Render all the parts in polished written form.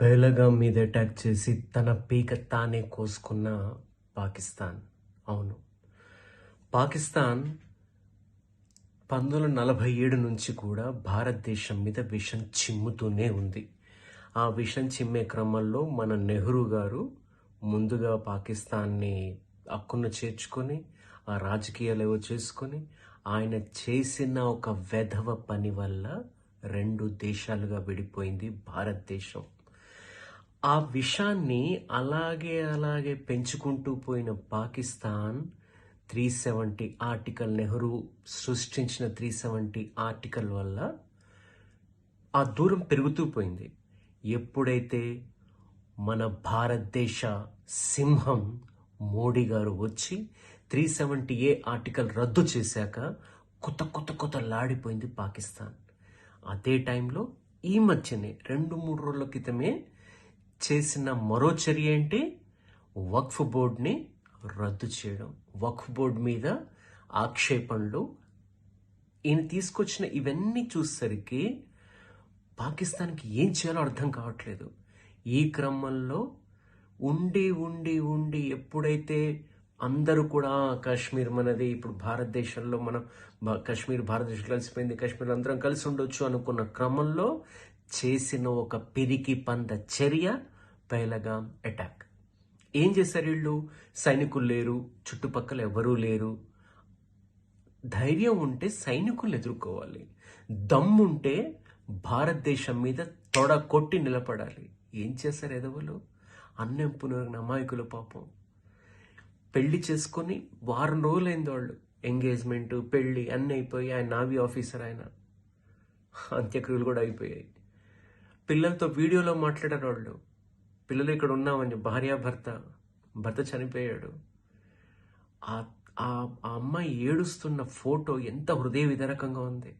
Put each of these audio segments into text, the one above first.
పేలగాం మీద అటాక్ చేసి తన పీక తానే కోసుకున్న పాకిస్తాన్. అవును, పాకిస్తాన్ 1947 నుంచి కూడా భారతదేశం మీద విషం చిమ్ముతూనే ఉంది. ఆ విషం చిమ్మే క్రమంలో మన నెహ్రూ గారు ముందుగా పాకిస్తాన్ని అక్కున చేర్చుకొని ఆ రాజకీయాలు చేసుకొని ఆయన చేసిన ఒక వెధవ పని వల్ల 2 దేశాలుగా విడిపోయింది భారతదేశం. ఆ విషాన్ని అలాగే పెంచుకుంటూ పోయిన పాకిస్తాన్ 370 ఆర్టికల్, నెహ్రూ సృష్టించిన 370 ఆర్టికల్ వల్ల ఆ దూరం పెరుగుతూ పోయింది. ఎప్పుడైతే మన భారతదేశ సింహం మోడీ గారు వచ్చి 370A ఆర్టికల్ రద్దు చేశాక కొత్త లాడిపోయింది పాకిస్తాన్. అదే టైంలో ఈ మధ్యనే 2-3 రోజుల క్రితమే చేసిన మరో చర్య ఏంటి? వక్ఫ్ బోర్డ్ని రద్దు చేయడం, వక్ఫ్ బోర్డ్ మీద ఆక్షేపణలు. ఈయన తీసుకొచ్చిన ఇవన్నీ చూసేసరికి పాకిస్తాన్కి ఏం చేయాలో అర్థం కావట్లేదు. ఈ క్రమంలో ఉండి ఎప్పుడైతే అందరూ కూడా కాశ్మీర్ మనది, ఇప్పుడు భారతదేశంలో మనం కాశ్మీర్ భారతదేశం కలిసిపోయింది, కాశ్మీర్ అందరం కలిసి ఉండొచ్చు అనుకున్న క్రమంలో చేసిన ఒక పిరికి పంద చర్య పహల్గాం అటాక్. ఏం చేశారు వీళ్ళు? సైనికులు లేరు, చుట్టుపక్కల ఎవరూ లేరు. ధైర్యం ఉంటే సైనికులు ఎదుర్కోవాలి, దమ్ముంటే భారతదేశం మీద తొడ కొట్టి నిలబడాలి. ఏం చేశారు ఎదవలు? అన్నం పునరుగిన అమాయకులు పాపం. పెళ్లి చేసుకొని వారం రోజులైంది, వాళ్ళు ఎంగేజ్మెంట్ పెళ్లి అన్నీ అయిపోయి, ఆయన నావీ ఆఫీసర్, ఆయన అంత్యక్రియలు కూడా అయిపోయాయి. పిల్లలతో వీడియోలో మాట్లాడారు వాళ్ళు. పిల్లలు ఇక్కడ ఉన్నామని, భర్త చనిపోయాడు. ఆ అమ్మాయి ఏడుస్తున్న ఫోటో ఎంత హృదయ విదారకంగా ఉంది.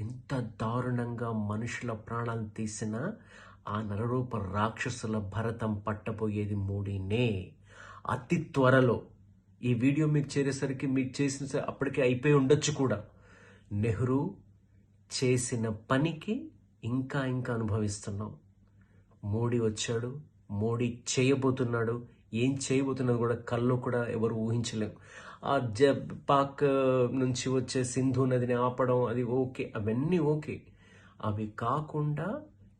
ఎంత దారుణంగా మనుషుల ప్రాణాలు తీసిన ఆ నరరూప రాక్షసుల భరతం పట్టబోయేది మోడీనే. అతి త్వరలో ఈ వీడియో మీకు చేరేసరికి మీకు చేసిన అప్పటికే అయిపోయి ఉండొచ్చు కూడా. నెహ్రూ చేసిన పనికి ఇంకా అనుభవిస్తున్నాం. మోడీ వచ్చాడు, మోడీ చేయబోతున్నాడు. ఏం చేయబోతున్నది కూడా కల్లో కూడా ఎవరు ఊహించలేం. ఆ పాక్ నుంచి వచ్చే సింధు నదిని ఆపడం, అది ఓకే, అవన్నీ ఓకే. అవి కాకుండా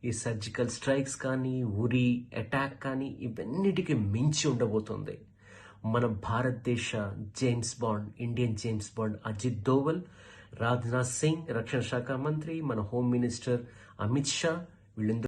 ఈ సర్జికల్ స్ట్రైక్స్ కానీ, ఉరి అటాక్ కానీ, ఇవన్నిటికీ మించి ఉండబోతుంది. మన భారతదేశ James Bond, Indian James Bond Ajit Doval, Rajnath Singh రక్షణ శాఖ మంత్రి, మన హోమ్ మినిస్టర్ అమిత్ షా, వీళ్ళందరూ